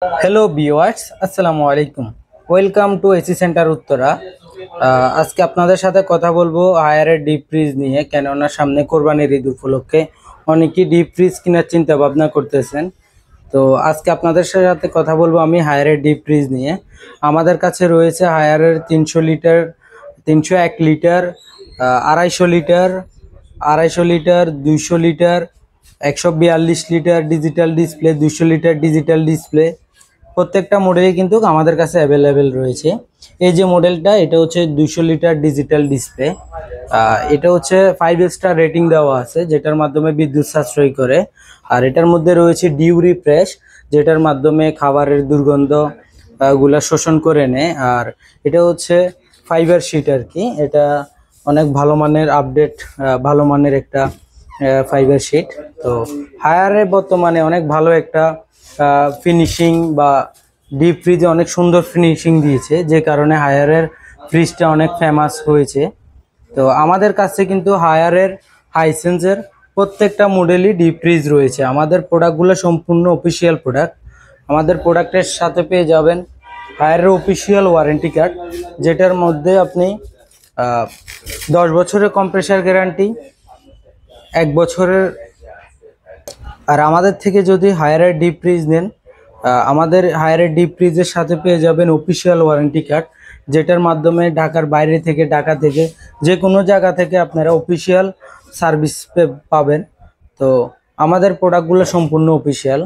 Hello viewers, আসসালামু আলাইকুম। Welcome to AC centre Uttara. আজকে আপনাদের সাথে কথা বলবো হায়ারের ডিপ ফ্রিজ নিয়ে। কেননা সামনে কোরবানির ঈদ উপলক্ষে অনেকেই ডিপ ফ্রিজ কেনার চিন্তা ভাবনা করতেছেন। তো আজকে আপনাদের সাথে কথা বলবো আমি হায়ারের ডিপ ফ্রিজ নিয়ে। আমাদের কাছে রয়েছে হায়ারের 300 litre, 301 litre, 250 litre, 250 litre, 200 litre, 142 litre digital display, 200 litre digital display. প্রত্যেকটা মডেলই কিন্তু আমাদের কাছে অ্যাভেলেবেল রয়েছে। এই যে মডেলটা, এটা হচ্ছে 200 লিটার ডিজিটাল ডিসপ্লে। এটা হচ্ছে 5 স্টার রেটিং দেওয়া আছে, যেটার মাধ্যমে বিদ্যুৎ সাশ্রয় করে। আর এটার মধ্যে রয়েছে ডিউ রিফ্রেশ, যেটার মাধ্যমে খাবারের দুর্গন্ধ গুলা শোষণ করে নেয়। আর এটা হচ্ছে ফাইবার শিট আর কি। এটা অনেক ভালো মানের আপডেট, ভালো মানের একটা ফাইবার শিট। তো হায়ারে বর্তমানে অনেক ভালো একটা ফিনিশিং বা ডিপ ফ্রিজে অনেক সুন্দর ফিনিশিং দিয়েছে, যে কারণে হায়ারের ফ্রিজটা অনেক ফেমাস হয়েছে। তো আমাদের কাছে কিন্তু হায়ারের হাইসেন্সের প্রত্যেকটা মডেলই ডিপ ফ্রিজ রয়েছে। আমাদের প্রোডাক্টগুলো সম্পূর্ণ অফিসিয়াল প্রোডাক্ট। আমাদের প্রোডাক্টের সাথে পেয়ে যাবেন হায়ারের অফিসিয়াল ওয়ারেন্টি কার্ড, যেটার মধ্যে আপনি 10 বছরের কম্প্রেসার গ্যারান্টি, 1 বছরের। আর আমাদের থেকে যদি হায়ারের ডিপ ফ্রিজ নেন, আমাদের হায়ারের ডিপ ফ্রিজের সাথে পেয়ে যাবেন অফিসিয়াল ওয়ারেন্টি কার্ড, যেটার মাধ্যমে ঢাকার বাইরে থেকে, ঢাকা থেকে, যে কোনো জায়গা থেকে আপনারা অফিসিয়াল সার্ভিস পাবেন। তো আমাদের প্রোডাক্টগুলো সম্পূর্ণ অফিসিয়াল।